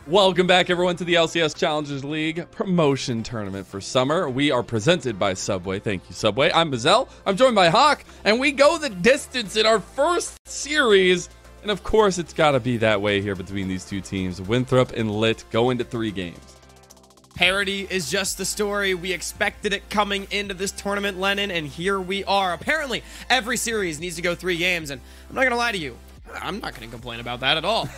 Welcome back, everyone, to the LCS Challengers League promotion tournament for summer. We are presented by Subway. Thank you, Subway. I'm Mazel. I'm joined by Hawk, and we go the distance in our first series. And of course, it's got to be that way here between these two teams. Winthrop and Lit go into 3 games. Parity is just the story. We expected it coming into this tournament, Lennon, and here we are. Apparently, every series needs to go 3 games, and I'm not going to lie to you. I'm not going to complain about that at all.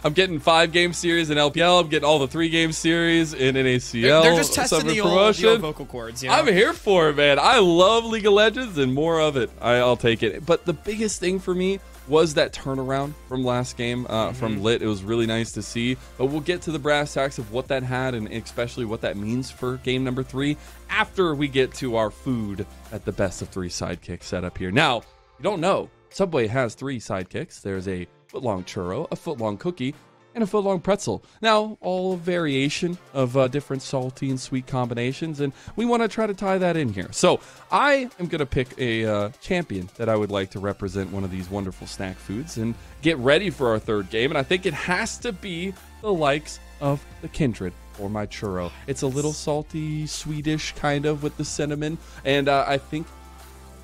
I'm getting 5-game series in LPL. I'm getting all the 3-game series in NACL. They're just testing the old vocal cords. You know? I'm here for it, man. I love League of Legends and more of it. I'll take it. But the biggest thing for me was that turnaround from last game from Lit. It was really nice to see. But we'll get to the brass tacks of what that had and especially what that means for game number 3 after we get to our food at the best of 3 sidekick setup here. Now, you don't know, Subway has 3 sidekicks. There's a foot-long churro, a foot-long cookie, and a foot-long pretzel. Now, all variation of different salty and sweet combinations, and we want to try to tie that in here. So I am going to pick a champion that I would like to represent one of these wonderful snack foods and get ready for our 3rd game, and I think it has to be the likes of the Kindred or my churro. It's a little salty, sweetish kind of with the cinnamon, and I think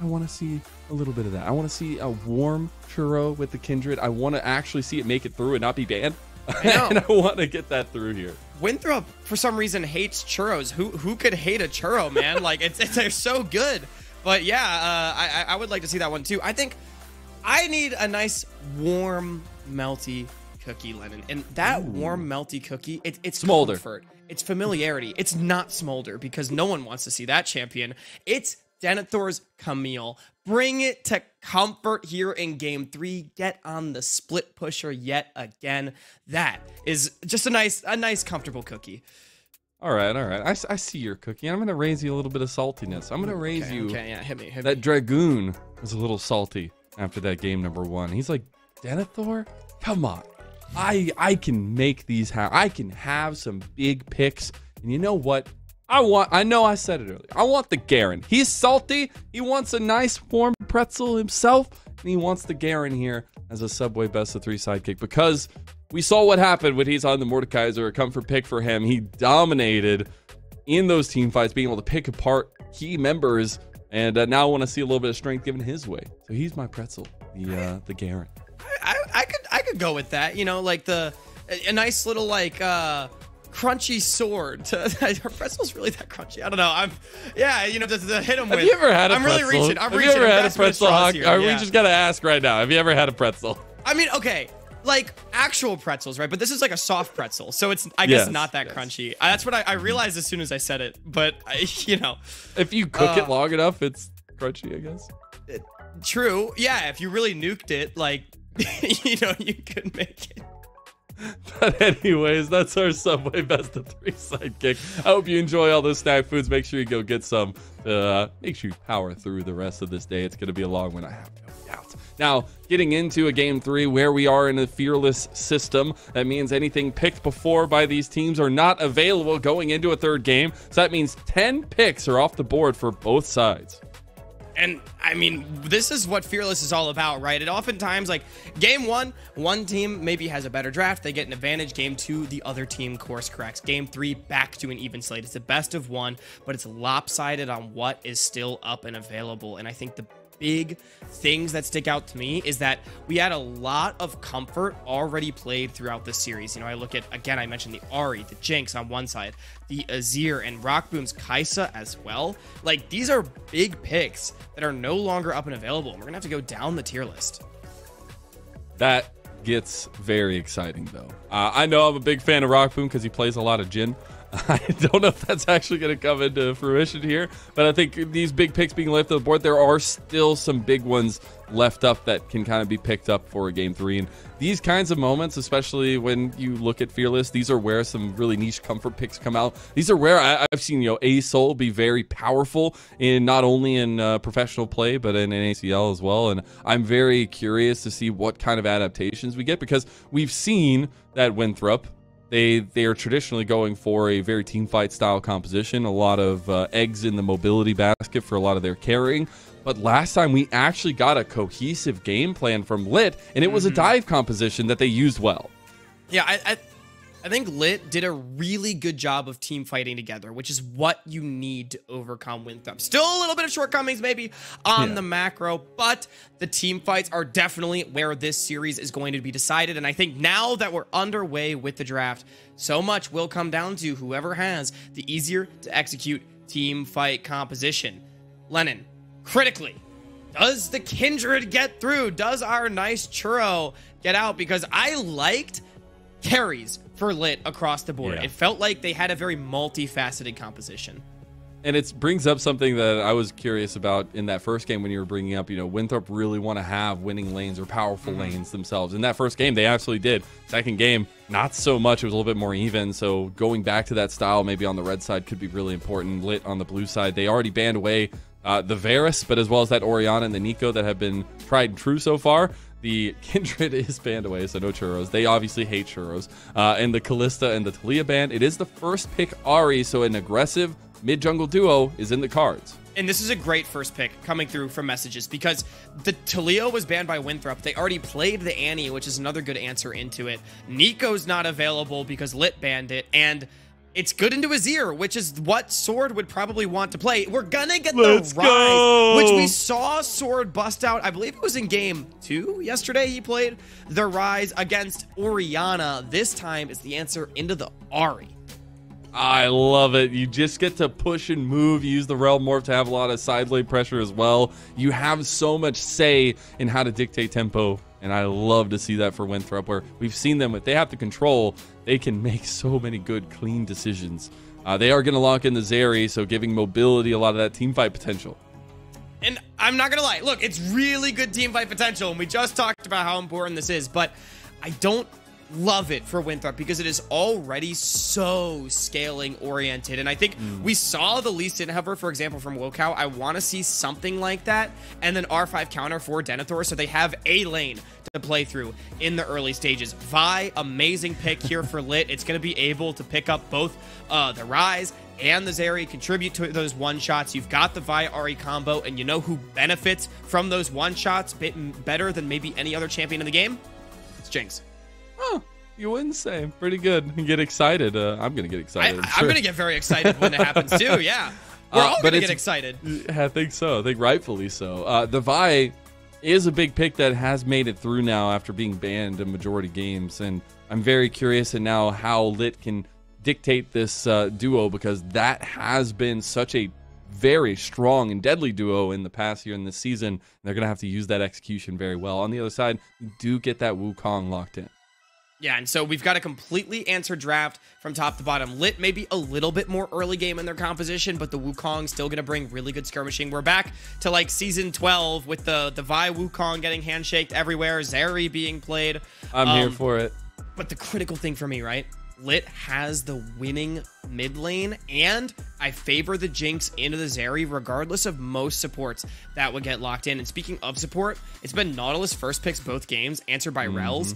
I want to see a little bit of that. I want to see a warm churro with the Kindred. I want to actually see it make it through and not be banned. And I want to get that through here. Winthrop, for some reason, hates churros. Who could hate a churro, man? Like, they're so good. But yeah, I would like to see that one too. I think I need a nice warm, melty cookie, Lennon. And that warm, melty cookie, it's Smolder. Comfort. It's familiarity. It's not Smolder because no one wants to see that champion. It's Denethor's Camille. Bring it to comfort here in game 3. Get on the split pusher yet again. That is just a nice comfortable cookie. All right. I see your cookie. I'm going to raise you a little bit of saltiness. I'm going to raise you. Okay, yeah, hit me. That Dragoon was a little salty after that game number 1. He's like, Denethor? Come on. I can make these happen. I can have some big picks. And you know what? I know I said it earlier. I want the Garen. He's salty. He wants a nice warm pretzel himself. And he wants the Garen here as a Subway best of 3 sidekick because we saw what happened when he's on the Mordekaiser, a comfort pick for him. He dominated in those team fights, being able to pick apart key members. And now I want to see a little bit of strength given his way. So he's my pretzel, the Garen. I could go with that. You know, like a nice little like crunchy sword. Her pretzel's really that crunchy. I don't know. You know, to hit him with. Have you ever had a pretzel? I'm really reaching. Have you ever had a pretzel, Hawk? We just gotta ask right now. Have you ever had a pretzel? I mean, okay, like actual pretzels, right? But this is like a soft pretzel, so it's I guess not that crunchy. That's what I realized as soon as I said it. But you know, if you cook it long enough, it's crunchy, I guess. True. Yeah. If you really nuked it, like you know, you could make it. But anyways, that's our Subway best of 3 sidekick. I hope you enjoy all those snack foods. Make sure you go get some. Make sure you power through the rest of this day. It's going to be a long one, I have no doubt. Now, getting into a game 3 where we are in a fearless system. That means anything picked before by these teams are not available going into a 3rd game. So that means 10 picks are off the board for both sides. And I mean, this is what Fearless is all about, right? It oftentimes, like, game 1, one team maybe has a better draft. They get an advantage. Game 2, the other team course corrects. Game 3, back to an even slate. It's a best of 1, but it's lopsided on what is still up and available. And I think the big things that stick out to me is that we had a lot of comfort already played throughout this series. You know, I look at, again, I mentioned the Ahri, the Jinx on one side, the Azir, and Rockboom's Kai'Sa as well. Like, these are big picks that are no longer up and available. We're gonna have to go down the tier list. That gets very exciting, though. I know I'm a big fan of Rockboom because he plays a lot of Jhin. I don't know if that's actually going to come into fruition here, but I think these big picks being left on the board, there are still some big ones left up that can kind of be picked up for a game 3. And these kinds of moments, especially when you look at Fearless, these are where some really niche comfort picks come out. These are where I've seen, you know, A-Soul be very powerful in not only in professional play, but in NACL as well. And I'm very curious to see what kind of adaptations we get because we've seen that Winthrop, They are traditionally going for a very team fight style composition, a lot of eggs in the mobility basket for a lot of their carrying. But last time we actually got a cohesive game plan from Lit, and it was a dive composition that they used well. Yeah, I think Lit did a really good job of team fighting together, which is what you need to overcome Winthrop. Still a little bit of shortcomings maybe on the macro, but the team fights are definitely where this series is going to be decided. And I think now that we're underway with the draft, so much will come down to whoever has the easier to execute team fight composition. Lennon, critically, does the Kindred get through? Does our nice Churro get out? Because I liked carries for Lit across the board. It felt like they had a very multifaceted composition. And it brings up something that I was curious about in that first game when you were bringing up, you know, Winthrop really want to have winning lanes or powerful lanes themselves. In that first game, they absolutely did. Second game, not so much. It was a little bit more even. So going back to that style, maybe on the red side could be really important. Lit on the blue side, they already banned away the Varus, but as well as that Orianna and the Nico that have been tried and true so far. The Kindred is banned away, so no churros. They obviously hate churros. And the Kalista and the Talia ban. It is the first pick Ahri, so an aggressive mid-jungle duo is in the cards. And this is a great first pick coming through from messages because the Talia was banned by Winthrop. They already played the Annie, which is another good answer into it. Nico's not available because Lit banned it, and it's good into his ear, which is what Sword would probably want to play. We're gonna get the Rise, which we saw Sword bust out. I believe it was in game 2 yesterday. He played the Rise against Orianna. This time is the answer into the Ahri. I love it. You just get to push and move. You use the Realm Morph to have a lot of side lane pressure as well. You have so much say in how to dictate tempo, and I love to see that for Winthrop, where we've seen them, if they have to control, they can make so many good, clean decisions. They are going to lock in the Zeri, so giving mobility a lot of that team fight potential. And I'm not going to lie. Look, it's really good team fight potential, and we just talked about how important this is, but I don't love it for Winthrop because it is already so scaling oriented. And I think we saw the Lee Sin hover, for example, from Wokow. I want to see something like that. And then R5 counter for Denethor, so they have a lane to play through in the early stages. Vi, amazing pick here for Lit. It's going to be able to pick up both the Rise and the Zeri, contribute to those one-shots. You've got the Vi Ahri combo, and you know who benefits from those one-shots better than maybe any other champion in the game? It's Jinx. Oh, you wouldn't say. Pretty good. You get excited. I'm going to get excited. I'm going to get very excited when it happens too. Yeah. We're all going to get excited. I think so. I think rightfully so. The Vi is a big pick that has made it through now after being banned in majority games. And I'm very curious in now how Lit can dictate this duo, because that has been such a very strong and deadly duo in the past year in this season. They're going to have to use that execution very well. On the other side, you do get that Wukong locked in. Yeah, and so we've got a completely answered draft from top to bottom. Lit maybe a little bit more early game in their composition, but the Wukong's still going to bring really good skirmishing. We're back to like season 12 with the Vi Wukong getting handshaked everywhere, Zeri being played. I'm here for it. But the critical thing for me, right? Lit has the winning mid lane, and I favor the Jinx into the Zeri regardless of most supports that would get locked in. And speaking of support, it's been Nautilus first picks both games, answered by Rels.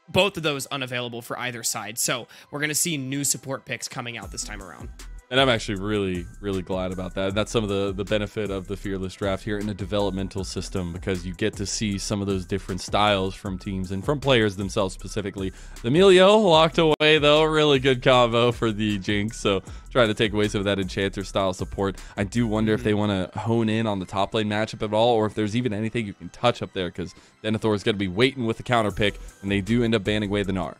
Both of those unavailable for either side. So we're going to see new support picks coming out this time around. And I'm actually really, really glad about that. That's some of the benefit of the Fearless Draft here in a developmental system, because you get to see some of those different styles from teams and from players themselves specifically. The Emilio locked away, though. Really good combo for the Jinx. So trying to take away some of that Enchanter style support. I do wonder if they want to hone in on the top lane matchup at all, or if there's even anything you can touch up there, because Denethor is going to be waiting with the counter pick, and they do end up banning away the Gnar.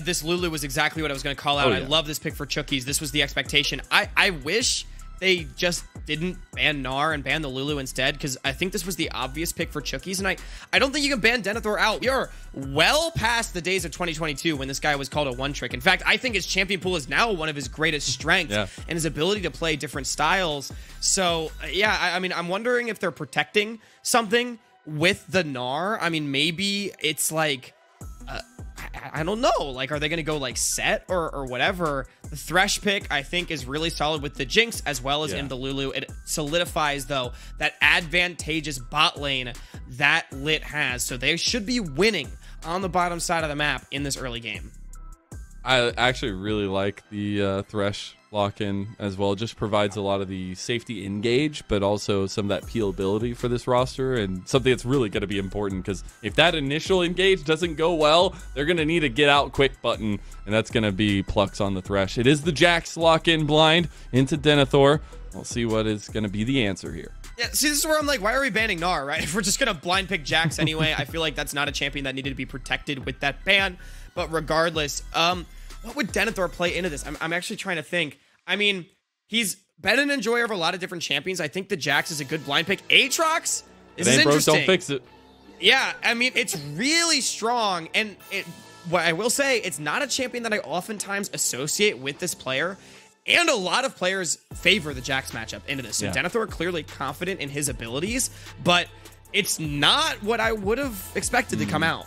This Lulu was exactly what I was going to call out. I love this pick for Chookies. This was the expectation. I wish they just didn't ban Gnar and ban the Lulu instead, because I think this was the obvious pick for Chookies, and I don't think you can ban Denethor out. We are well past the days of 2022 when this guy was called a one-trick. In fact, I think his champion pool is now one of his greatest strengths, and his ability to play different styles. So, yeah, I mean, I'm wondering if they're protecting something with the Gnar. I mean, maybe it's like... I don't know. Like, are they going to go like set or whatever? The Thresh pick, I think, is really solid with the Jinx as well as in the Lulu. It solidifies, though, that advantageous bot lane that Lit has. So they should be winning on the bottom side of the map in this early game. I actually really like the Thresh lock in as well. It just provides a lot of the safety engage, but also some of that peelability for this roster, and something that's really going to be important, because if that initial engage doesn't go well, they're going to need a get out quick button, and that's going to be Plux on the Thresh. It is the Jax lock-in blind into Denethor. We'll see what is going to be the answer here. Yeah, see, this is where I'm like, why are we banning Gnar, right? If we're just going to blind pick Jax anyway, I feel like that's not a champion that needed to be protected with that ban. But regardless, what would Denethor play into this? I'm actually trying to think. I mean, he's been an enjoyer of a lot of different champions. I think the Jax is a good blind pick. Aatrox? This is interesting. Don't fix it. Yeah, I mean, it's really strong. And what I will say, it's not a champion that I oftentimes associate with this player. And a lot of players favor the Jax matchup into this. So yeah. Denethor clearly confident in his abilities, but it's not what I would have expected to come out.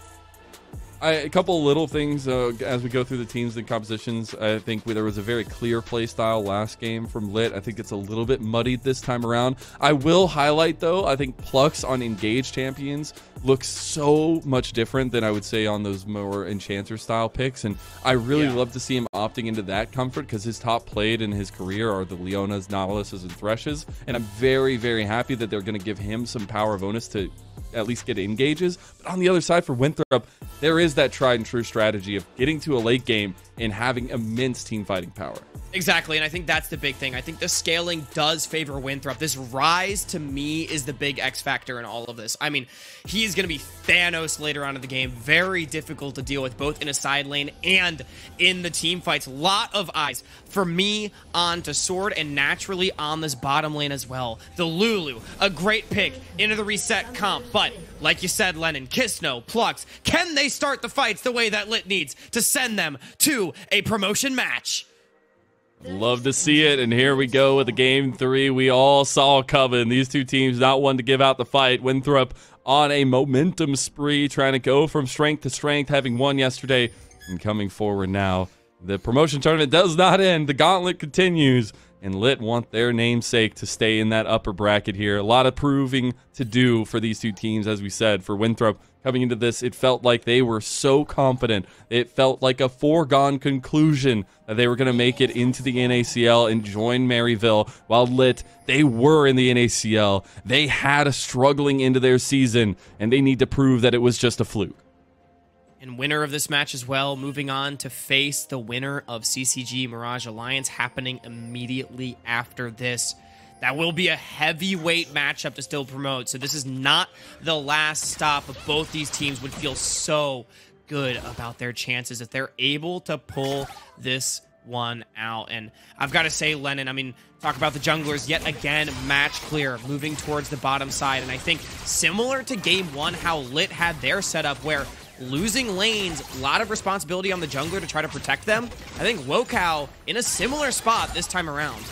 A couple little things as we go through the teams and compositions. I think there was a very clear play style last game from Lit. I think it's a little bit muddied this time around. I will highlight, though, I think Plux on engaged champions looks so much different than I would say on those more Enchanter style picks. And I really love to see him opting into that comfort, because his top played in his career are the Leonas, Nautiluses, and Threshes. And I'm very, very happy that they're going to give him some power bonus to at least get engages. But on the other side for Winthrop, there is that tried and true strategy of getting to a late game and having immense team fighting power. Exactly, and I think that's the big thing. I think the scaling does favor Winthrop. This Rise, to me, is the big X factor in all of this. I mean, he's going to be Thanos later on in the game. Very difficult to deal with, both in a side lane and in the team fights. Lot of eyes for me onto Sword, and naturally on this bottom lane as well. The Lulu, a great pick into the reset comp, but like you said, Lennon, Kisno, Plux, can they start the fights the way that Lit needs to send them to a promotion match? Love to see it, and here we go with the game 3 we all saw coming. These two teams not one to give out the fight. Winthrop on a momentum spree, trying to go from strength to strength, having won yesterday and coming forward now. The promotion tournament does not end. The gauntlet continues, and Lit want their namesake to stay in that upper bracket here. A lot of proving to do for these two teams, as we said. For Winthrop, coming into this, it felt like they were so confident. It felt like a foregone conclusion that they were going to make it into the NACL and join Maryville. While Lit, they were in the NACL. They had a struggling into their season, and they need to prove that it was just a fluke. And winner of this match as well, moving on to face the winner of CCG Mirage Alliance, happening immediately after this. That will be a heavyweight matchup to still promote. So this is not the last stop, but both these teams would feel so good about their chances if they're able to pull this one out. And I've got to say, Lennon, I mean, talk about the junglers yet again, match clear, moving towards the bottom side. And I think similar to game 1, how Lit had their setup where losing lanes, a lot of responsibility on the jungler to try to protect them. I think Wokow in a similar spot this time around.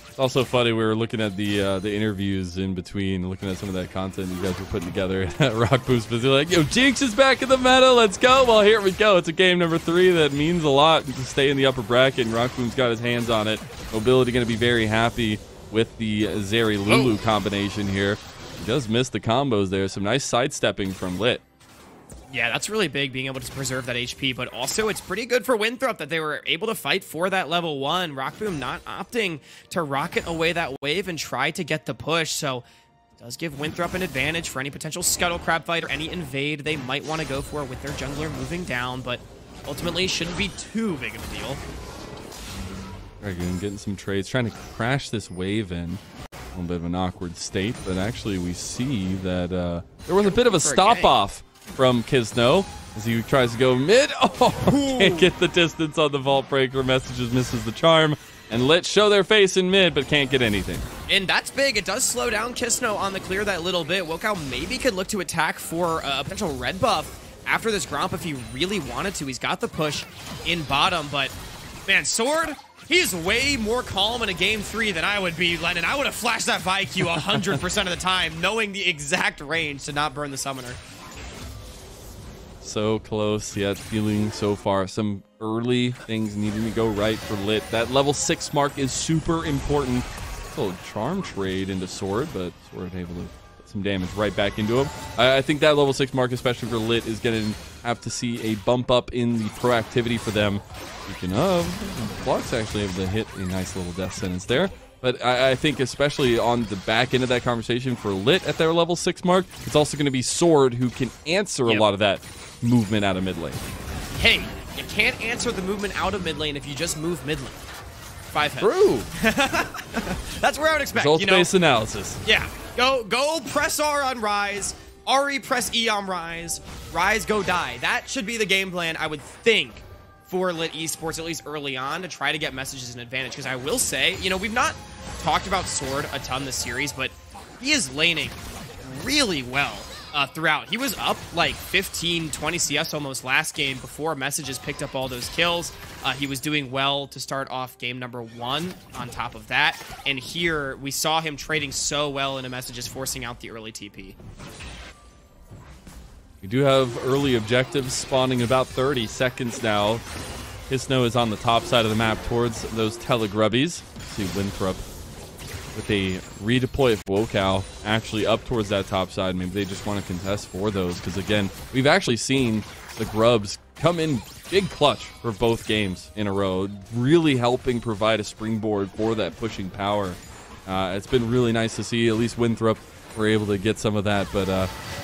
It's also funny, we were looking at the interviews in between, looking at some of that content you guys were putting together at Rock Boost, but they're like, yo, Jinx is back in the meta, let's go. Well, here we go. It's a game number 3 that means a lot to stay in the upper bracket, and Rock Boom's got his hands on it. Mobility going to be very happy with the Zeri Lulu combination here. He does miss the combos there. Some nice sidestepping from Lit. Yeah, that's really big, being able to preserve that HP, but also it's pretty good for Winthrop that they were able to fight for that level 1. Rockboom not opting to rocket away that wave and try to get the push, so it does give Winthrop an advantage for any potential Scuttle Crab fight or any invade they might want to go for with their jungler moving down, but ultimately shouldn't be too big of a deal. Dragon getting some trades, trying to crash this wave in. A little bit of an awkward state, but actually we see that there was a bit of a stop-off from Kisno as he tries to go mid. Oh, can't get the distance on the Vault Breaker. Messages misses the charm. And Lit show their face in mid, but can't get anything. And that's big. It does slow down Kisno on the clear that little bit. Wokow maybe could look to attack for a potential red buff after this Gromp if he really wanted to. He's got the push in bottom, but man, Sword, he's way more calm in a game 3 than I would be, Lennon. I would have flashed that VIQ 100% of the time, knowing the exact range to not burn the summoner. So close, yet feeling so far some early things needing to go right for Lit. That level 6 mark is super important. A little charm trade into Sword, but Sword able to some damage right back into him. I think that level 6 mark, especially for Lit, is going to have to see a bump up in the proactivity for them. Speaking of, Flux actually able to hit a nice little death sentence there. But I think especially on the back end of that conversation for Lit at their level 6 mark, it's also going to be Sword who can answer a lot of that movement out of mid lane. Hey, you can't answer the movement out of mid lane if you just move mid lane. 5 heads. True. That's where I would expect. Results-based analysis. Yeah. Go press R on Rise. Ahri press E on Rise. Rise go die. That should be the game plan, I would think, for Lit Esports, at least early on, to try to get messages an advantage. Because I will say, we've not talked about Sword a ton this series, but he is laning really well throughout. He was up like 15, 20 CS almost last game before messages picked up all those kills. He was doing well to start off game number 1 on top of that. And here we saw him trading so well into messages, forcing out the early TP. We do have early objectives spawning about 30 seconds now. Hisno is on the top side of the map towards those Telegrubbies. See Winthrop with a redeploy of Wokow actually up towards that top side. Maybe they just want to contest for those because, again, we've actually seen the Grubs come in big clutch for both games in a row, really helping provide a springboard for that pushing power. It's been really nice to see at least Winthrop were able to get some of that, but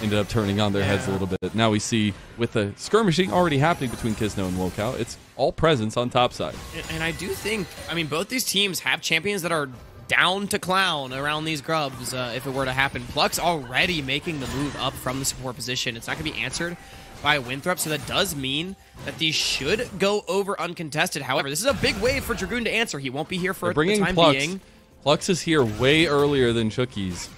ended up turning on their heads a little bit. Now we see with the skirmishing already happening between Kisno and Wokow, it's all presence on top side. And I do think, both these teams have champions that are down to clown around these Grubs if it were to happen. Pluck's already making the move up from the support position. It's not going to be answered by Winthrop, so that does mean that these should go over uncontested. However, this is a big wave for Dragoon to answer. He won't be here for the time being. Plux is here way earlier than Chookies.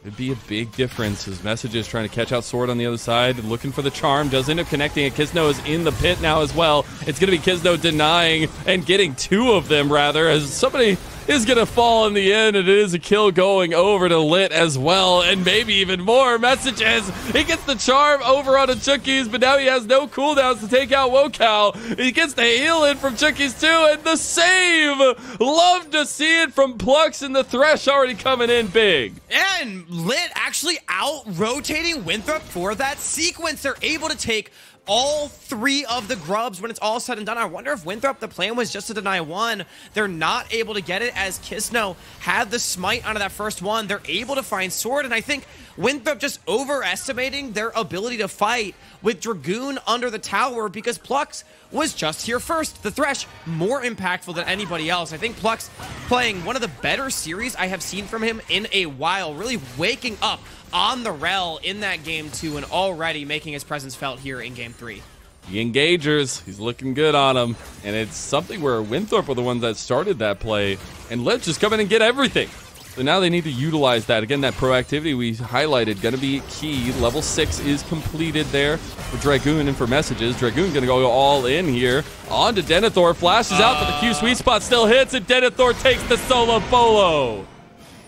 It'd be a big difference. His messages trying to catch out Sword on the other side, looking for the charm. Does end up connecting it. Kisno is in the pit now as well. It's going to be Kisno denying and getting 2 of them, rather, as somebody is going to fall in the end, and it is a kill going over to Lit as well, and maybe even more messages. He gets the charm over onto Chookies, but now he has no cooldowns to take out Wokow. He gets the heal in from Chookies too, and the save! Love to see it from Plux, and the Thresh already coming in big. And Lit actually out-rotating Winthrop for that sequence. They're able to take all 3 of the Grubs when it's all said and done. I wonder if Winthrop, the plan was just to deny 1. They're not able to get it as Kisno had the smite onto that first one. They're able to find Sword, and I think Winthrop just overestimating their ability to fight with Dragoon under the tower because Plux was just here first. The Thresh more impactful than anybody else. I think Plux playing one of the better series I have seen from him in a while, really waking up on the rel in that game 2 and already making his presence felt here in game 3. The engagers, he's looking good on them, and it's something where Winthrop were the ones that started that play, and Lit just come in and get everything. So now they need to utilize that. Again, that proactivity we highlighted, going to be key. Level 6 is completed there for Dragoon and for messages. Dragoon going to go all in here. On to Denethor, flashes out, but the Q sweet spot still hits, and Denethor takes the solo bolo.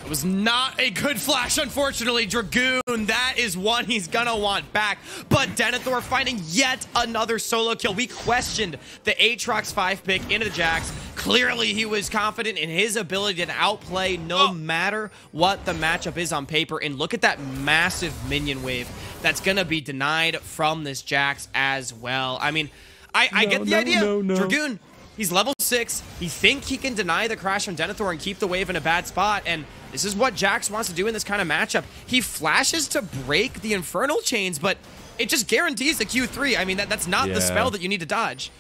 It was not a good flash, unfortunately. Dragoon, that is one he's gonna want back. But Denethor finding yet another solo kill. We questioned the Aatrox 5 pick into the Jax. Clearly, he was confident in his ability to outplay no matter what the matchup is on paper. And look at that massive minion wave that's gonna be denied from this Jax as well. I mean, I get the idea. Dragoon, he's level 6. He thinks he can deny the crash from Denethor and keep the wave in a bad spot. And this is what Jax wants to do in this kind of matchup. He flashes to break the Infernal Chains, but it just guarantees the Q3. I mean, that's not the spell that you need to dodge.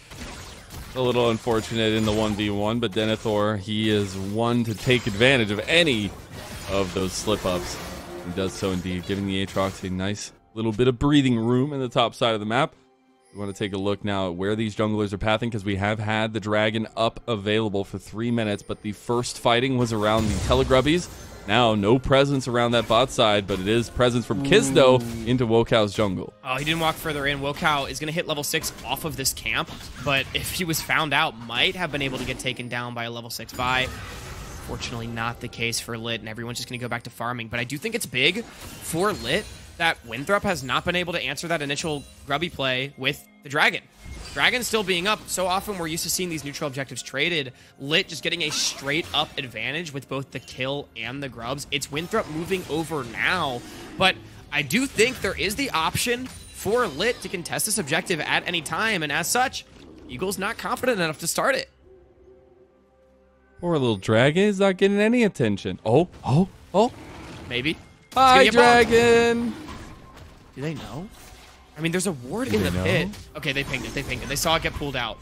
A little unfortunate in the 1v1, but Denethor, he is one to take advantage of any of those slip-ups. He does so indeed, giving the Aatrox a nice little bit of breathing room in the top side of the map. We want to take a look now at where these junglers are pathing because we have had the Dragon up available for 3 minutes, but the first fighting was around the Telegrubbies. Now, no presence around that bot side, but it is presence from Kisno into Wokow's jungle. Oh, he didn't walk further in. Wokow is going to hit level 6 off of this camp, but if he was found out, might have been able to get taken down by a level 6 buy. Fortunately, not the case for Lit, and everyone's just going to go back to farming. But I do think it's big for Lit that Winthrop has not been able to answer that initial grubby play with the Dragon. Dragon still being up, so often we're used to seeing these neutral objectives traded. Lit just getting a straight up advantage with both the kill and the grubs. It's Winthrop moving over now, but I do think there is the option for Lit to contest this objective at any time, and as such, Eagle's not confident enough to start it. Poor little Dragon is not getting any attention. Oh. Maybe. Hi, Dragon. Do they know? I mean, there's a ward in the pit. Okay, they pinged it. They saw it get pulled out.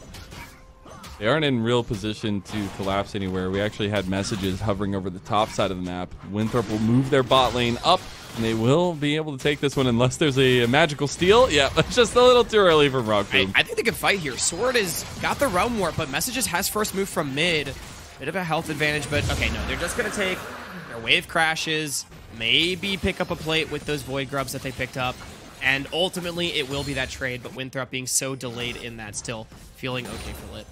They aren't in real position to collapse anywhere. We actually had messages hovering over the top side of the map. Winthrop will move their bot lane up, and they will be able to take this one unless there's a magical steal. Yeah, it's just a little too early for Rockboom. I think they can fight here. Sword has got the realm warp, but Messages has first move from mid. Bit of a health advantage, but okay, no, they're just going to take their wave crashes, maybe pick up a plate with those void grubs that they picked up. And ultimately, it will be that trade, but Winthrop being so delayed in that, still feeling okay for Lit.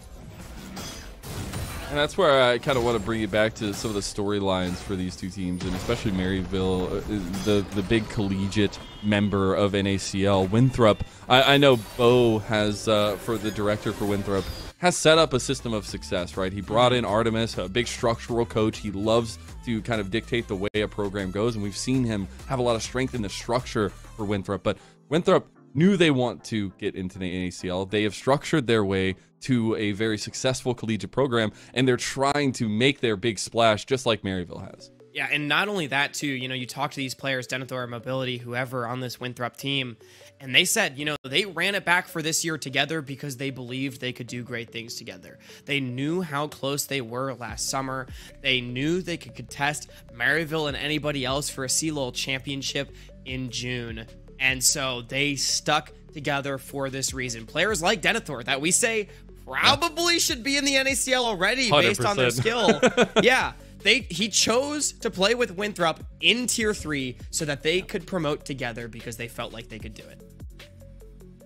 And that's where I kind of want to bring it back to some of the storylines for these two teams, and especially Maryville, the big collegiate member of NACL. Winthrop, I know Bo has, for the director for Winthrop, has set up a system of success, right? He brought in Artemis, a big structural coach. He loves to kind of dictate the way a program goes, and we've seen him have a lot of strength in the structure for Winthrop. But Winthrop knew they want to get into the NACL. They have structured their way to a very successful collegiate program, and they're trying to make their big splash just like Maryville has. Yeah, and not only that, too, you know, you talk to these players, Denethor, Mobility, whoever on this Winthrop team, and they said, you know, they ran it back for this year together because they believed they could do great things together. They knew how close they were last summer. They knew they could contest Maryville and anybody else for a CLOL championship in June. And so they stuck together for this reason. Players like Denethor that we say probably should be in the NACL already 100%. Based on their skill. Yeah. He chose to play with Winthrop in Tier 3 so that they could promote together because they felt like they could do it.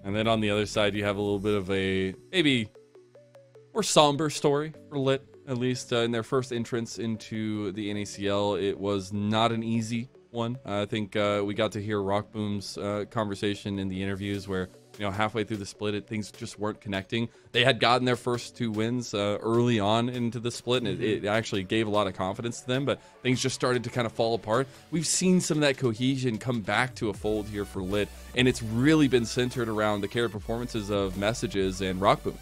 And then on the other side, you have a little bit of a maybe more somber story for Lit, at least in their first entrance into the NACL. It was not an easy one. I think we got to hear Rockboom's conversation in the interviews where, you know, halfway through the split, things just weren't connecting. They had gotten their first 2 wins early on into the split, and it actually gave a lot of confidence to them, but things just started to kind of fall apart. We've seen some of that cohesion come back to a fold here for Lit, and it's really been centered around the carried performances of Messages and Rockboom.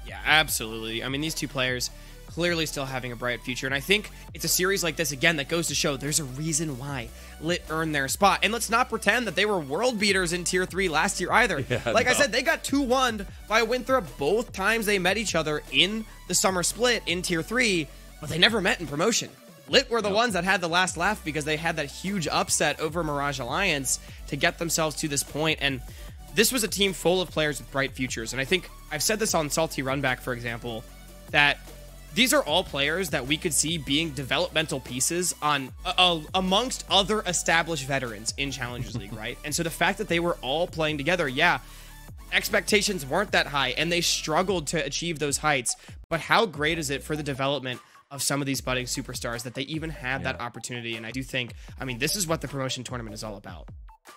Yeah, absolutely. I mean, these two players clearly still having a bright future, and I think it's a series like this, again, that goes to show there's a reason why Lit earned their spot. And let's not pretend that they were world beaters in Tier 3 last year either. I said, they got 2-1'd by Winthrop both times they met each other in the summer split in Tier 3, but they never met in promotion. Lit were the ones that had the last laugh because they had that huge upset over Mirage Alliance to get themselves to this point, and this was a team full of players with bright futures. And I think I've said this on Salty Runback, for example, that these are all players that we could see being developmental pieces on amongst other established veterans in Challengers League, right? And so the fact that they were all playing together, yeah, expectations weren't that high, and they struggled to achieve those heights. But how great is it for the development of some of these budding superstars that they even had that opportunity? And I do think, I mean, this is what the promotion tournament is all about.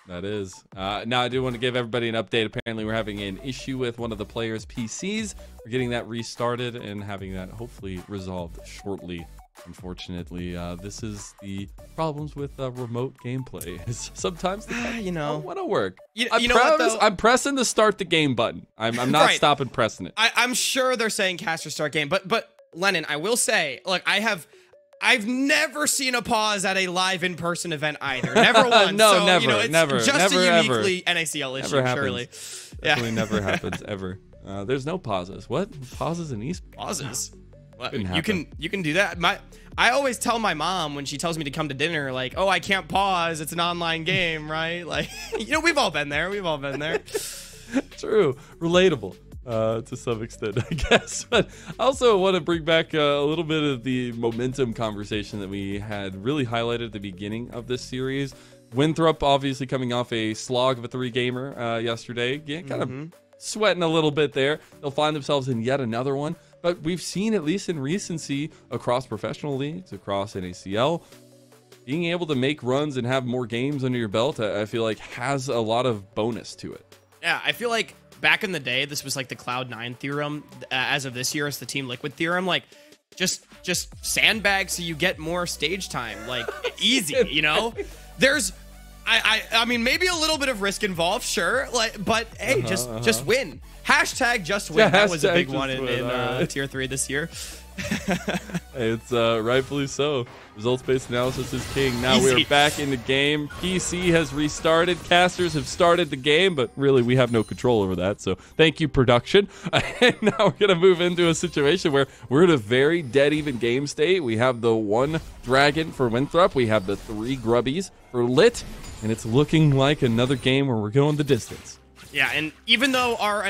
That is. Now, I do want to give everybody an update. Apparently, we're having an issue with one of the players' PCs. We're getting that restarted and having that hopefully resolved shortly. Unfortunately, this is the problems with remote gameplay. Sometimes they don't want to work. I'm pressing the start the game button. I'm not stopping pressing it. I'm sure they're saying cast or start game, but Lennon, I will say, look, I've never seen a pause at a live in-person event either. Never once. No, so, never, you know, it's never, just never, a uniquely NACL issue, surely. Definitely never happens ever. There's no pauses. What? Pauses in esports? Pauses? Well, you can do that. I always tell my mom when she tells me to come to dinner, like, oh, I can't pause. It's an online game, right? Like, you know, we've all been there. True. Relatable. To some extent, I guess. But I also want to bring back a little bit of the momentum conversation that we had really highlighted at the beginning of this series. Winthrop obviously coming off a slog of a 3-gamer yesterday. Yeah, kind of sweating a little bit there. They'll find themselves in yet another one. But we've seen, at least in recency, across professional leagues, across NACL, being able to make runs and have more games under your belt, I feel like has a lot of bonus to it. Yeah, I feel like back in the day, this was like the Cloud9 theorem. As of this year, it's the Team Liquid theorem. Like, just sandbag so you get more stage time. Like, easy, you know? There's, I mean, maybe a little bit of risk involved, sure. Like, but hey, just win. Hashtag just win. Yeah, that was a big one in right. Tier 3 this year. It's rightfully so. Results-based analysis is king. Now we're back in the game. PC has restarted. Casters have started the game, but really we have no control over that. So thank you, production. And now we're going to move into a situation where we're in a very dead-even game state. We have the 1 dragon for Winthrop. We have the 3 grubbies for Lit. And it's looking like another game where we're going the distance. Yeah, and even though our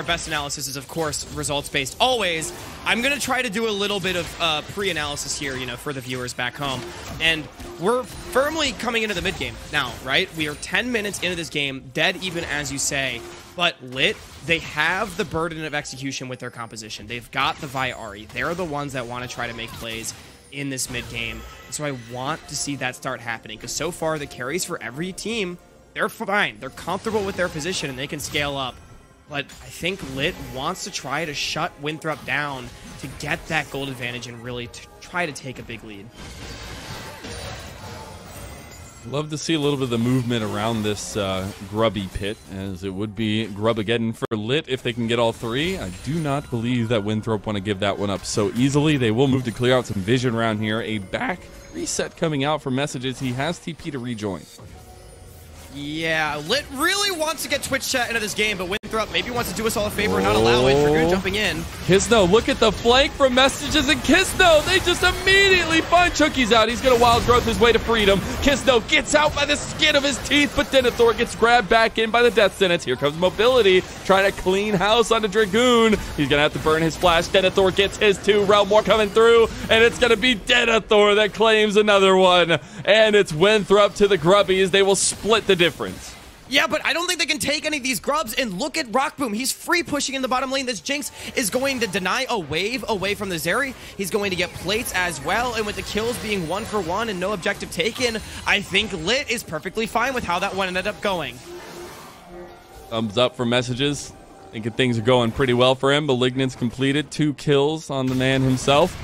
best analysis is, of course, results-based always, I'm going to try to do a little bit of pre-analysis here, you know, for the viewers back home. And we're firmly coming into the mid-game now, right? We are 10 minutes into this game, dead even, as you say. But Lit, they have the burden of execution with their composition. They've got the Vi Ahri. They're the ones that want to try to make plays in this mid-game. So I want to see that start happening, because so far the carries for every team, they're fine. They're comfortable with their position and they can scale up. But I think Lit wants to try to shut Winthrop down to get that gold advantage and really try to take a big lead. Love to see a little bit of the movement around this grubby pit, as it would be Grubageddon for Lit if they can get all 3. I do not believe that Winthrop want to give that one up so easily. They will move to clear out some vision around here. A back reset coming out for Messages. He has TP to rejoin. Yeah, Lit really wants to get Twitch chat into this game, but Winthrop maybe wants to do us all a favor and not allow it. Dragoon jumping in. Kisno, look at the flank from Messages, and Kisno, they just immediately find Chookies out. He's going to wild growth his way to freedom. Kisno gets out by the skin of his teeth, but Denethor gets grabbed back in by the death sentence. Here comes Mobility, trying to clean house on the Dragoon. He's going to have to burn his flash. Denethor gets his 2. Realm War coming through, and it's going to be Denethor that claims another one. And it's Winthrop to the Grubbies. They will split the difference. Yeah, but I don't think they can take any of these grubs. And look at Rockboom. He's free pushing in the bottom lane. This Jinx is going to deny a wave away from the Zeri. He's going to get plates as well. And with the kills being 1 for 1 and no objective taken, I think Lit is perfectly fine with how that one ended up going. Thumbs up for Messages. Thinking things are going pretty well for him. Malignant's completed. 2 kills on the man himself.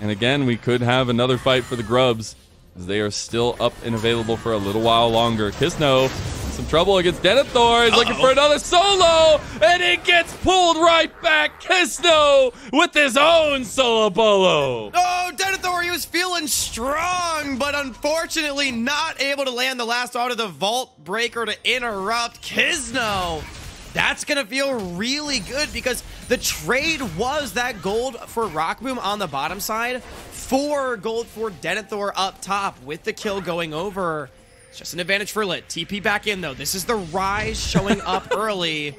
And again, we could have another fight for the Grubs, as they are still up and available for a little while longer. Kisno, some trouble against Denethor. He's looking for another solo, and it gets pulled right back. Kisno with his own solo bolo. Oh, Denethor, he was feeling strong, but unfortunately not able to land the last auto, the Vault Breaker to interrupt Kisno. That's going to feel really good, because the trade was that gold for Rockboom on the bottom side, 4 gold for Denethor up top with the kill going over. It's just an advantage for Lit. TP back in, though. This is the Rise showing up early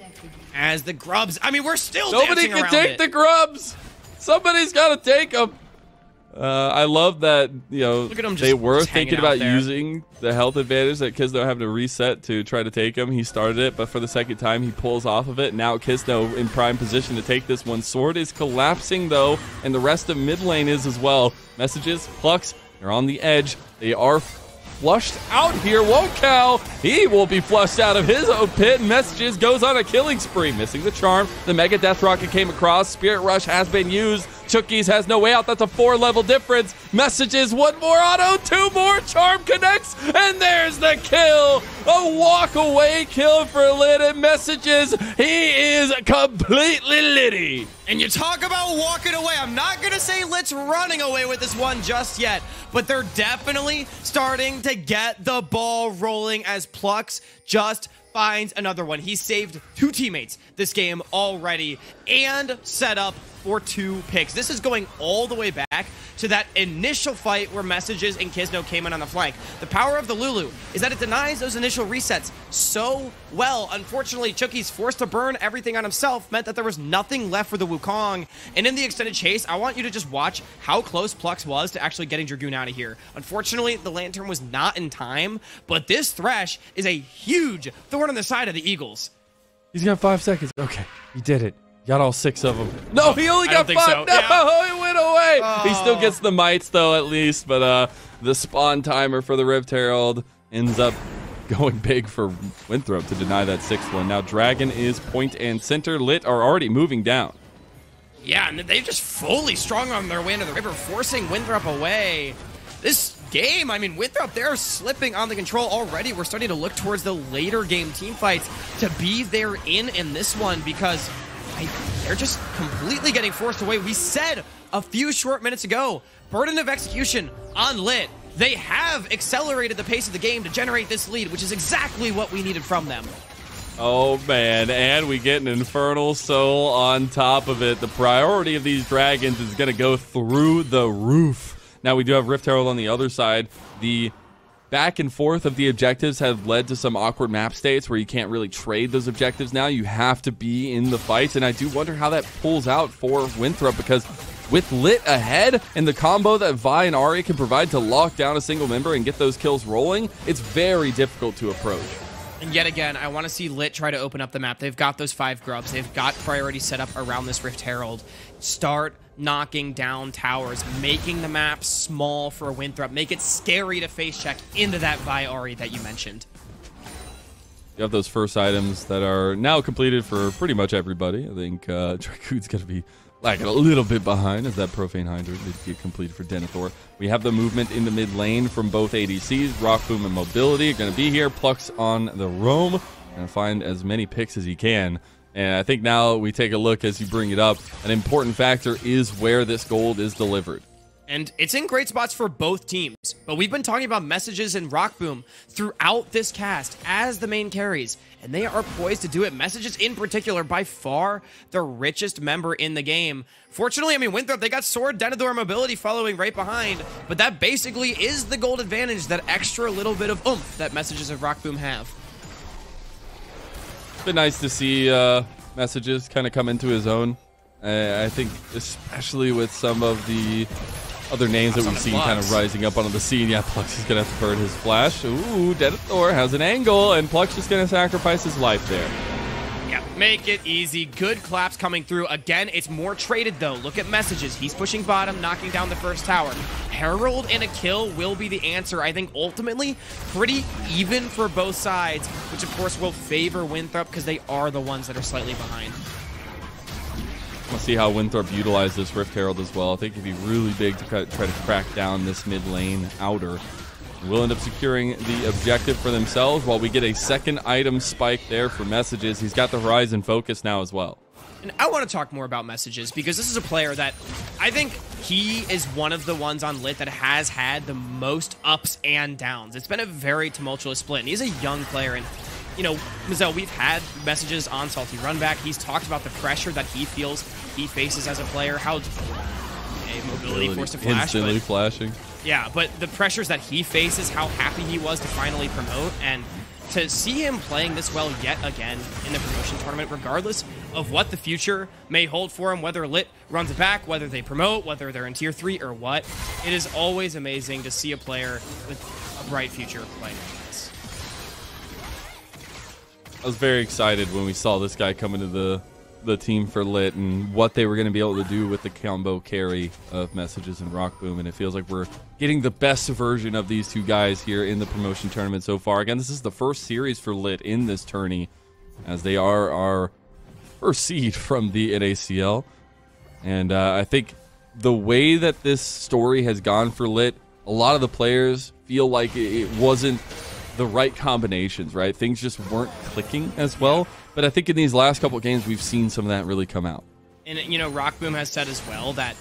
as the Grubs. I mean, we're still Nobody dancing can around take the Grubs. Somebody's got to take them. I love that, you know, they were thinking about using the health advantage that Kisno having to reset to try to take him. He started it, but for the second time, he pulls off of it. Now Kisno in prime position to take this one. Sword is collapsing, though, and the rest of mid lane is as well. Messages, Plucks, they're on the edge. They are flushed out here. Wocal, he will be flushed out of his own pit. Messages goes on a killing spree, missing the charm. The Mega Death Rocket came across. Spirit Rush has been used. Chookies has no way out. That's a 4-level difference. Messages, 1 more auto, 2 more. Charm connects, and there's the kill. A walk away kill for Lit, and Messages, he is completely litty. And you talk about walking away. I'm not going to say Lit's running away with this one just yet, but they're definitely starting to get the ball rolling as Plucks just finds another one. He saved 2 teammates this game already and set up for 2 picks. This is going all the way back to that initial fight where Messages and Kisno came in on the flank. The power of the Lulu is that it denies those initial resets so well. Unfortunately, Chookie's forced to burn everything on himself meant that there was nothing left for the Wukong. And in the extended chase, I want you to just watch how close Plucks was to actually getting Dragoon out of here. Unfortunately, the Lantern was not in time, but this Thresh is a huge thorn on the side of the Eagles. He's got 5 seconds. Okay, he did it. Got all 6 of them. No, he only got 5. So. No, yeah. He went away. Oh. He still gets the mites, though, at least. But the spawn timer for the Rift Herald ends up going big for Winthrop to deny that 6th one. Now Dragon is point and center. Lit are already moving down. Yeah, and they just fully strong on their way into the river, forcing Winthrop away. This game, I mean, Winthrop, they're slipping on the control already. We're starting to look towards the later game team fights to be there in this one, because they're just completely getting forced away. We said a few short minutes ago, burden of execution on Lit. They have accelerated the pace of the game to generate this lead, which is exactly what we needed from them. Oh man, and we get an Infernal Soul on top of it. The priority of these Dragons is going to go through the roof. Now we do have Rift Herald on the other side. The back and forth of the objectives have led to some awkward map states where you can't really trade those objectives now. You have to be in the fights, and I do wonder how that pulls out for Winthrop, because with Lit ahead and the combo that Vi and Ari can provide to lock down a single member and get those kills rolling, it's very difficult to approach. And yet again, I want to see Lit try to open up the map. They've got those 5 grubs. They've got priority set up around this Rift Herald. Start knocking down towers, making the map small for Winthrop. Make it scary to face check into that Vi Ari that you mentioned. You have those first items that are now completed for pretty much everybody. I think Dracoon's going to be lagging a little bit behind as that Profane Hydra did get completed for Denethor. We have the movement in the mid lane from both ADCs. Rock Boom and Mobility are going to be here. Pluck's on the roam. Going to find as many picks as he can. And I think now we take a look as you bring it up. An important factor is where this gold is delivered. And it's in great spots for both teams. But we've been talking about Messages and Rock Boom throughout this cast as the main carries, and they are poised to do it. Messages in particular, by far the richest member in the game. Fortunately, I mean, Winthrop, they got Sword, Denethor, Mobility following right behind, but that basically is the gold advantage, that extra little bit of oomph that Messages of Rock Boom have. It's been nice to see Messages kind of come into his own. I think especially with some of the other names that we've seen kind of rising up onto the scene. Yeah, Plux is going to have to burn his flash. Ooh, Denethor has an angle, and Plux just going to sacrifice his life there. Yeah, make it easy. Good claps coming through. Again, it's more traded, though. Look at Messages. He's pushing bottom, knocking down the first tower. Herald and a kill will be the answer. I think ultimately pretty even for both sides, which of course will favor Winthrop because they are the ones that are slightly behind. We'll see how Winthrop utilize this Rift Herald as well. I think it'd be really big to try to crack down this mid lane outer. We'll end up securing the objective for themselves while we get a second item spike there for Messages. He's got the Horizon focus now as well. And I want to talk more about Messages because this is a player that I think he is one of the ones on Lit that has had the most ups and downs. It's been a very tumultuous split, and he's a young player. And you know, Mazel, we've had Messages on Salty Runback. He's talked about the pressure that he feels he faces as a player. How mobility forced to flash. Instantly flashing. Yeah, but the pressures that he faces, how happy he was to finally promote, and to see him playing this well yet again in the promotion tournament, regardless of what the future may hold for him, whether Lit runs it back, whether they promote, whether they're in Tier 3 or what, it is always amazing to see a player with a bright future playing like this. I was very excited when we saw this guy come into the team for Lit and what they were going to be able to do with the combo carry of Messages and Rock Boom, and it feels like we're getting the best version of these two guys here in the promotion tournament so far. Again, this is the first series for Lit in this tourney, as they are our first seed from the NACL, and I think the way that this story has gone for Lit, a lot of the players feel like it wasn't the right combinations, right? Things just weren't clicking as well. But I think in these last couple of games, we've seen some of that really come out. And, you know, Rock Boom has said as well that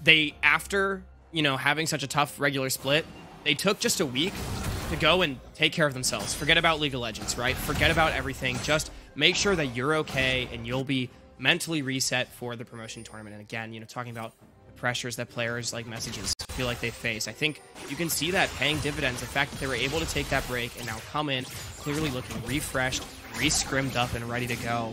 they, after, you know, having such a tough regular split, they took just a week to go and take care of themselves. Forget about League of Legends, right? Forget about everything. Just make sure that you're okay and you'll be mentally reset for the promotion tournament. And again, you know, talking about the pressures that players like Messages feel like they face. I think you can see that paying dividends. The fact that they were able to take that break and now come in clearly looking refreshed, re-scrimmed up and ready to go.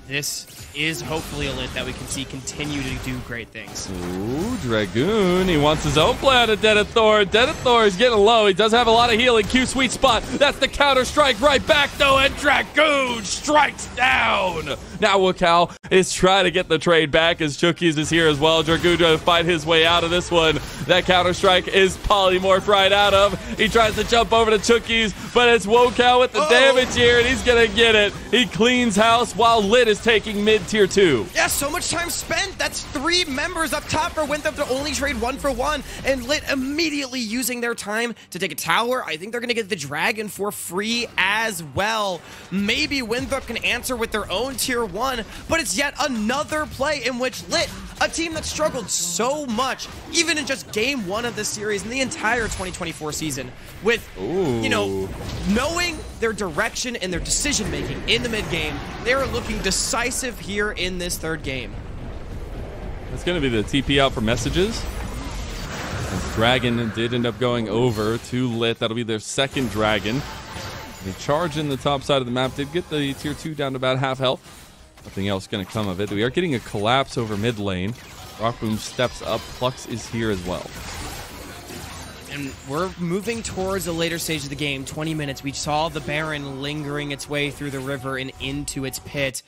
this is hopefully a Lit that we can see continue to do great things. Ooh, Dragoon. He wants his own play on a Denethor. Denethor is getting low. He does have a lot of healing. Q sweet spot. That's the counter strike right back though, and Dragoon strikes down. Now Wakal is trying to get the trade back as Chookies is here as well. Dragoon trying to fight his way out of this one. That counter strike is polymorphed right out of. He tries to jump over to Chookies, but it's Wakal with the damage here, and he's gonna get it. He cleans house while Lit is taking mid tier 2. Yeah, so much time spent. That's 3 members up top for Winthrop to only trade 1 for 1, and Lit immediately using their time to take a tower. I think they're gonna get the Dragon for free as well. Maybe Winthrop can answer with their own tier 1, but it's yet another play in which Lit, a team that struggled so much, even in just game 1 of this series in the entire 2024 season, with, you know, knowing their direction and their decision making in the mid game, they are looking decisive here in this 3rd game. That's going to be the TP out for messages. As Dragon did end up going over to Lit. That'll be their 2nd Dragon. They charge in the top side of the map. Did get the tier 2 down to about half health. Nothing else going to come of it. We are getting a collapse over mid lane. Rockboom steps up. Plux is here as well. And we're moving towards a later stage of the game, 20 minutes. We saw the Baron lingering its way through the river and into its pit.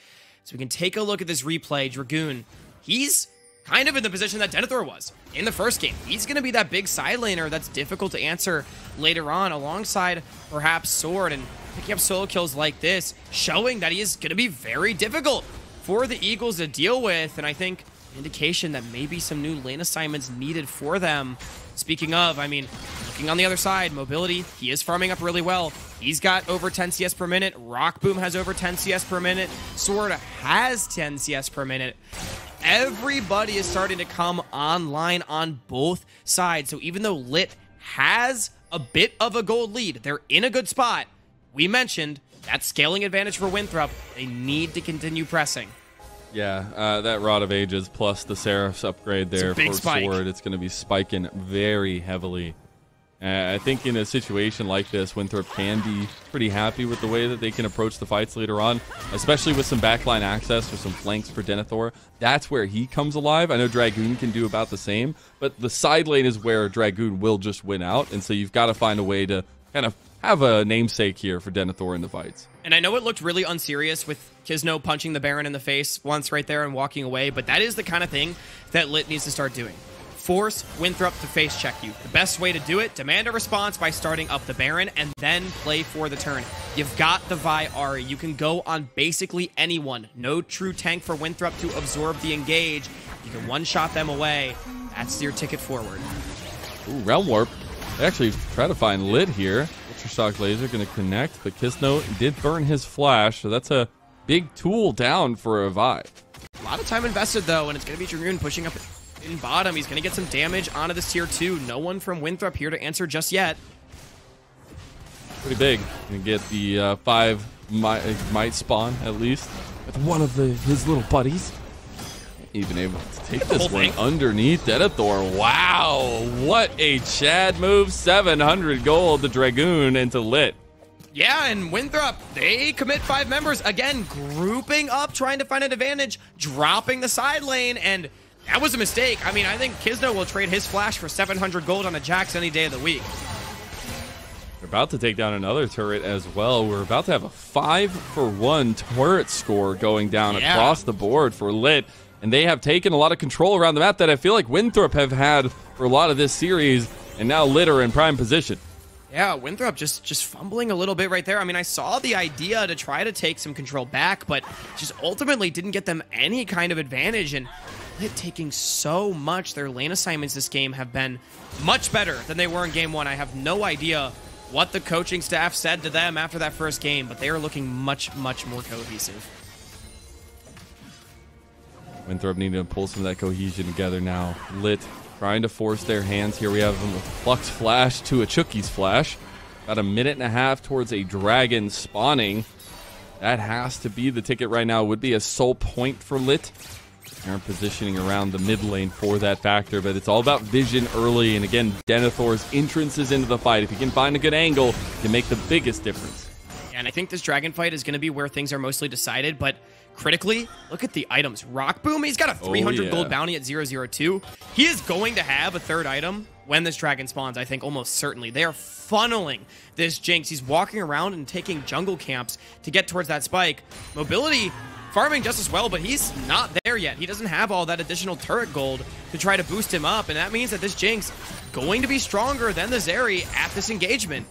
So we can take a look at this replay. Dragoon, he's kind of in the position that Denethor was in the first game. He's going to be that big side laner that's difficult to answer later on, alongside perhaps Sword, and picking up solo kills like this, showing that he is going to be very difficult for the Eagles to deal with. And I think indication that maybe some new lane assignments needed for them. Speaking of, I mean, looking on the other side, mobility, he is farming up really well. He's got over 10 CS per minute. Rockboom has over 10 CS per minute. Sword has 10 CS per minute. Everybody is starting to come online on both sides. So even though Lit has a bit of a gold lead, they're in a good spot. We mentioned that scaling advantage for Winthrop. They need to continue pressing. Yeah, that Rod of Ages plus the Seraph's upgrade there for Sword, it's going to be spiking very heavily. I think in a situation like this, Winthrop can be pretty happy with the way that they can approach the fights later on, especially with some backline access or some flanks for Denethor. That's where he comes alive. I know Dragoon can do about the same, but the side lane is where Dragoon will just win out, and so you've got to find a way to kind of have a namesake here for Denethor in the fights. And I know it looked really unserious with Kisno punching the Baron in the face once right there and walking away, but that is the kind of thing that Lit needs to start doing. Force Winthrop to face check you. The best way to do it, demand a response by starting up the Baron and then play for the turn. You've got the Vi Ahri. You can go on basically anyone. No true tank for Winthrop to absorb the engage. You can one-shot them away. That's your ticket forward. Ooh, Realm Warp. They actually try to find Lit here. Ultrashock Laser going to connect, but Kisno did burn his flash, so that's a big tool down for a Vi. A lot of time invested, though, and it's going to be Dragoon pushing up in bottom. He's going to get some damage onto this tier 2. No one from Winthrop here to answer just yet. Pretty big. Going to get the 5 might spawn, at least, with one of his little buddies. Even able to take this one underneath Denethor. Wow, what a Chad move. 700 gold to Dragoon into Lit. Yeah, and Winthrop, they commit 5 members. Again, grouping up, trying to find an advantage, dropping the side lane, and that was a mistake. I mean, I think Kisno will trade his flash for 700 gold on a Jax any day of the week. They're about to take down another turret as well. We're about to have a 5-for-1 turret score going down across the board for Lit. And they have taken a lot of control around the map that I feel like Winthrop have had for a lot of this series. And now Lit are in prime position. Yeah, Winthrop just fumbling a little bit right there. I mean, I saw the idea to try to take some control back, but just ultimately didn't get them any kind of advantage. And Lit taking so much. Their lane assignments this game have been much better than they were in game 1. I have no idea what the coaching staff said to them after that first game, but they are looking much, much more cohesive. Winthrop needing to pull some of that cohesion together now. Lit trying to force their hands. Here we have them with Flux Flash to a Chookie's Flash. About a minute and a half towards a Dragon spawning. That has to be the ticket right now. It would be a soul point for Lit. They're positioning around the mid lane for that factor, but it's all about vision early. And again, Denethor's entrances into the fight. If he can find a good angle, can make the biggest difference. And I think this Dragon fight is going to be where things are mostly decided, but critically, look at the items. Rock Boom, he's got a 300 gold bounty at 002. He is going to have a third item when this dragon spawns, I think almost certainly. They are funneling this Jinx. He's walking around and taking jungle camps to get towards that spike. Mobility farming just as well, but he's not there yet. He doesn't have all that additional turret gold to try to boost him up, and that means that this Jinx going to be stronger than the Zeri at this engagement.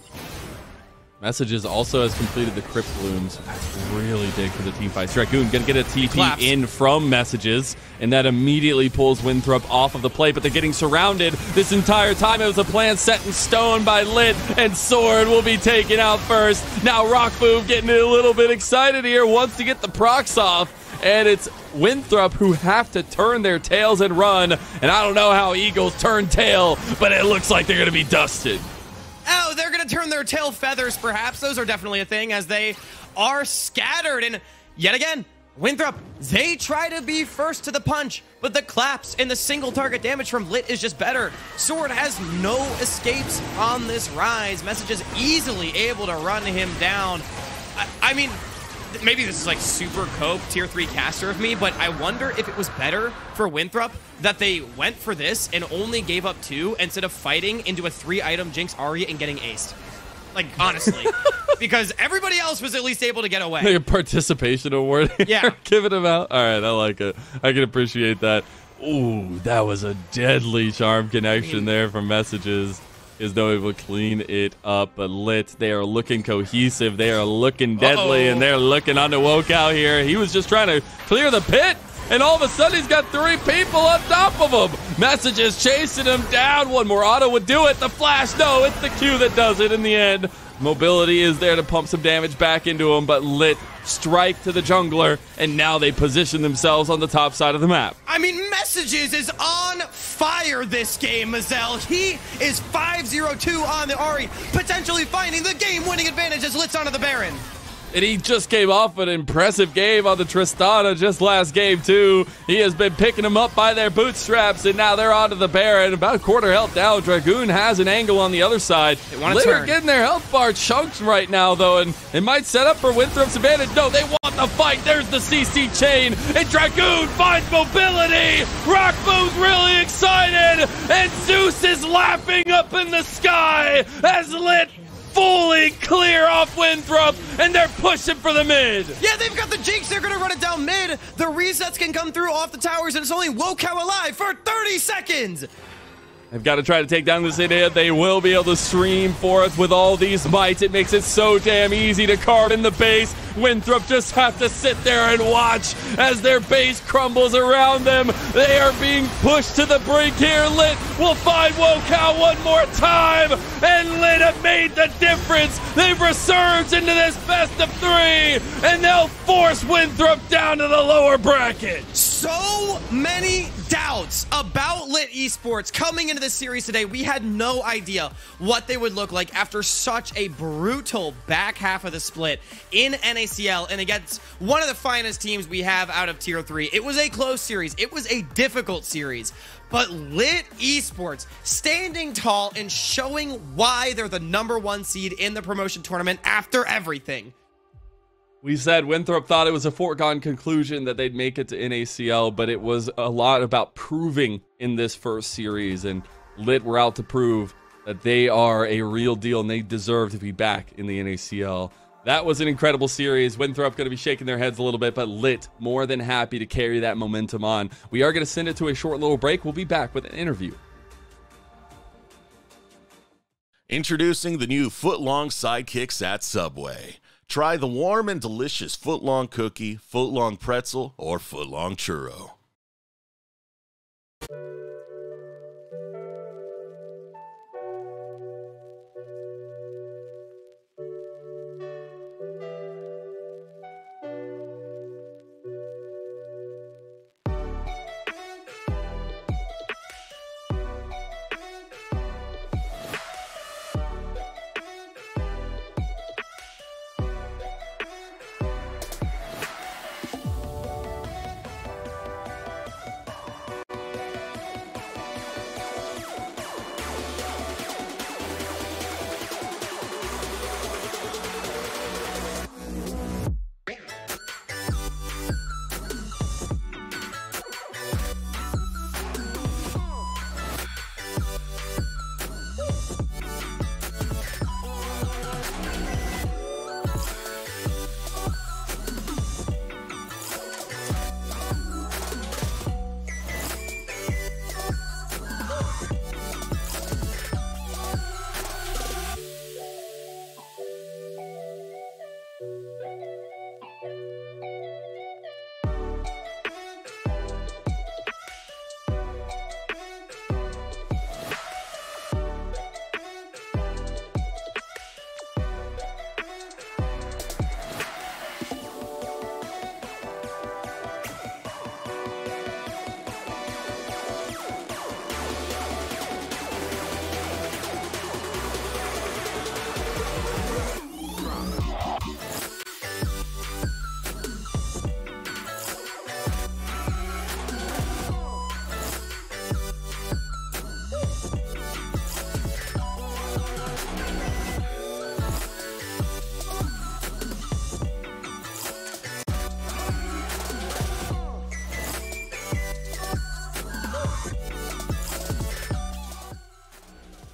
Messages also has completed the Crypt Blooms. That's really big for the team fights. Dragoon gonna get a TP in from Messages, and that immediately pulls Winthrop off of the play, but they're getting surrounded this entire time. It was a plan set in stone by Lit, and Sword will be taken out first. Now Rock Boom getting a little bit excited here, wants to get the procs off, and it's Winthrop who have to turn their tails and run, and I don't know how Eagles turn tail, but it looks like they're gonna be dusted. Oh, they're going to turn their tail feathers, perhaps. Those are definitely a thing as they are scattered. And yet again, Winthrop, they try to be first to the punch, but the claps and the single target damage from Lit is just better. Sword has no escapes on this rise. Messages easily able to run him down. I mean, maybe this is like super cope tier 3 caster of me, but I wonder if it was better for Winthrop that they went for this and only gave up 2 instead of fighting into a 3-item Jinx Arya and getting aced. Like, honestly. Because everybody else was at least able to get away. Like a participation award here. Yeah. Giving him out. All right, I like it. I can appreciate that. Ooh, that was a deadly charm connection there from Messages. Is no able to clean it up, but Lit, they are looking cohesive, they are looking deadly, and they're looking onto Woke out here. He was just trying to clear the pit, and all of a sudden he's got 3 people on top of him. Messages chasing him down. One more auto would do it. The flash, no, it's the Q that does it in the end. Mobility is there to pump some damage back into him, but Lit strike to the jungler, and now they position themselves on the top side of the map. I mean, Messages is on fire this game, Mazel. He is 5-0-2 on the Ahri, potentially finding the game-winning advantage as Lit's onto the Baron. And he just came off an impressive game on the Tristana just last game, too. He has been picking them up by their bootstraps, and now they're onto the Baron. About a quarter health down. Dragoon has an angle on the other side. They want to Litter turn. getting their health bar chunked right now, though, and it might set up for Winthrop's advantage. No, they want the fight. There's the CC chain, and Dragoon finds mobility. Rock Boom's really excited, and Zeus is laughing up in the sky as Lit fully clear off Winthrop, and they're pushing for the mid. Yeah, they've got the Jinx. They're going to run it down mid. The resets can come through off the towers, and it's only Wokow alive for 30 seconds. They've got to try to take down this idiot. They will be able to stream forth with all these mites. It makes it so damn easy to carve in the base. Winthrop just have to sit there and watch as their base crumbles around them. They are being pushed to the brink here. Lit will find Wokow one more time, and Lit have made the difference. They've resurged into this best of 3, and they'll force Winthrop down to the lower bracket. So many doubts about Lit Esports coming into this series today. We had no idea what they would look like after such a brutal back half of the split in NACL and against one of the finest teams we have out of tier 3. It was a close series. It was a difficult series. But Lit Esports standing tall and showing why they're the #1 seed in the promotion tournament after everything. We said Winthrop thought it was a foregone conclusion that they'd make it to NACL, but it was a lot about proving in this first series, and Lit were out to prove that they are a real deal and they deserve to be back in the NACL. That was an incredible series. Winthrop going to be shaking their heads a little bit, but Lit more than happy to carry that momentum on. We are going to send it to a short little break. We'll be back with an interview. Introducing the new Footlong Sidekicks at Subway. Try the warm and delicious Footlong Cookie, Footlong Pretzel, or Footlong Churro.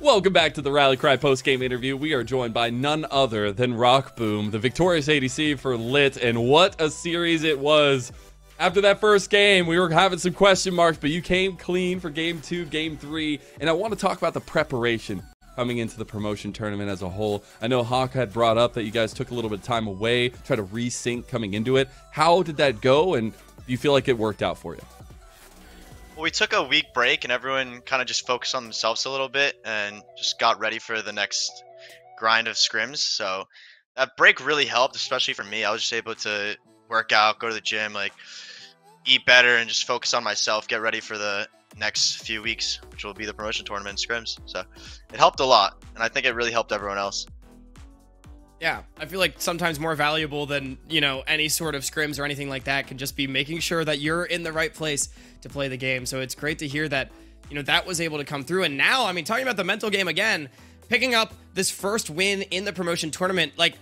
Welcome back to the Rally Cry post-game interview. We are joined by none other than Rock Boom, the victorious ADC for Lit, and what a series it was. After that first game, we were having some question marks, but you came clean for game 2, game 3, and I want to talk about the preparation coming into the promotion tournament as a whole. I know Hawk had brought up that you guys took a little bit of time away, try to resync coming into it. How did that go, and do you feel like it worked out for you? Well, we took a week break and everyone kind of just focused on themselves a little bit and just got ready for the next grind of scrims. So that break really helped, especially for me. I was just able to work out, go to the gym, like eat better, and just focus on myself, get ready for the next few weeks, which will be the promotion tournament scrims. So it helped a lot, and I think it really helped everyone else. Yeah, I feel like sometimes more valuable than, you know, any sort of scrims or anything like that can just be making sure that you're in the right place to play the game. So it's great to hear that, you know, that was able to come through. And now, I mean, talking about the mental game again, picking up this first win in the promotion tournament, like,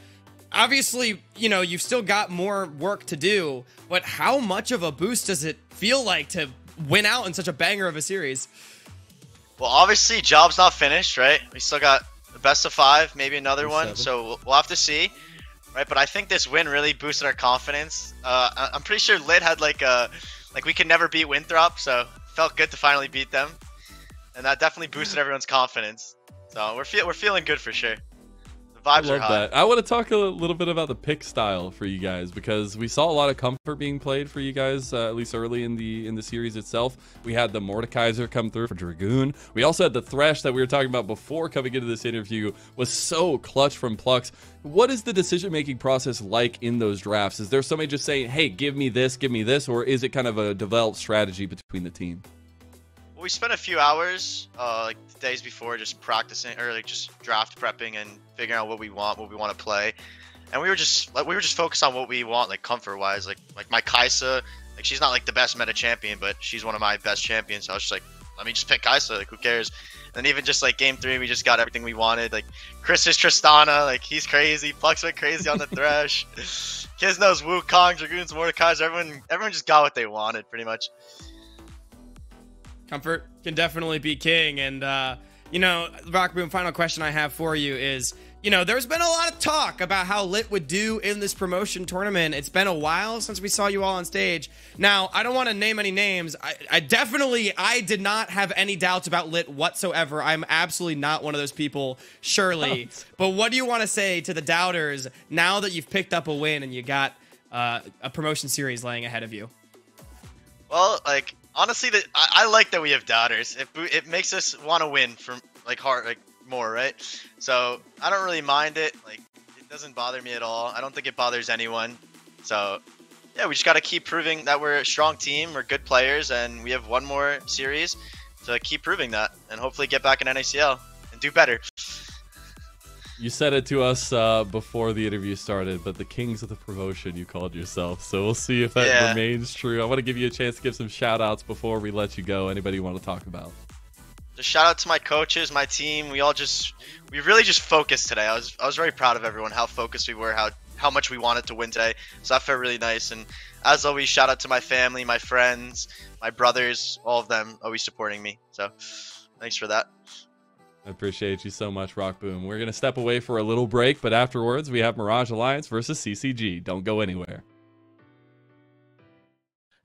obviously, you know, you've still got more work to do, but how much of a boost does it feel like to win out in such a banger of a series? Well, obviously, job's not finished, right? We still got the best of 5, maybe another one, so we'll have to see, right? But I think this win really boosted our confidence. I'm pretty sure Lit had like we could never beat Winthrop, so it felt good to finally beat them, and that definitely boosted everyone's confidence. So we're feeling good for sure. The vibes are high. That. I want to talk a little bit about the pick style for you guys, because we saw a lot of comfort being played for you guys, at least early in the series itself. We had the Mordekaiser come through for Dragoon. We also had the Thresh that we were talking about before coming into this interview was so clutch from Plux. What is the decision-making process like in those drafts? Is there somebody just saying, hey, give me this, or is it kind of a developed strategy between the team? We spent a few hours, like the days before, just practicing, or like just draft prepping and figuring out what we want to play. And we were just focused on what we want, like comfort wise. Like my Kai'Sa, like she's not like the best meta champion, but she's one of my best champions. So I was just like, let me just pick Kai'Sa. Like who cares? And then even just like game 3, we just got everything we wanted. Like Chris is Tristana, like he's crazy. Plux went crazy on the Thresh. Kids knows Wukong, Dragoons, Mordekaiser. Everyone just got what they wanted, pretty much. Comfort can definitely be king. And, you know, Rock Boom, final question I have for you is, you know, there's been a lot of talk about how Lit would do in this promotion tournament. It's been a while since we saw you all on stage. Now, I don't want to name any names. I did not have any doubts about Lit whatsoever. I'm absolutely not one of those people, surely. But what do you want to say to the doubters now that you've picked up a win and you got a promotion series laying ahead of you? Well, like, honestly, I like that we have doubters. It makes us want to win from more, right? So I don't really mind it. Like it doesn't bother me at all. I don't think it bothers anyone. So yeah, we just got to keep proving that we're a strong team, we're good players, and we have one more series to keep proving that, and hopefully get back in NACL and do better. You said it to us before the interview started, but the kings of the promotion you called yourself. So we'll see if that remains true. I want to give you a chance to give some shout outs before we let you go. Anybody you want to talk about? Just shout out to my coaches, my team. We really just focused today. I was very proud of everyone, how focused we were, how much we wanted to win today. So that felt really nice. And as always, shout out to my family, my friends, my brothers, all of them always supporting me. So thanks for that. I appreciate you so much, Rock Boom. We're going to step away for a little break, but afterwards we have Mirage Alliance versus CCG. Don't go anywhere.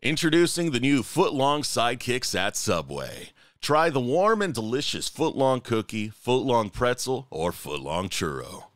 Introducing the new foot-long sidekicks at Subway. Try the warm and delicious foot-long cookie, foot-long pretzel, or foot-long churro.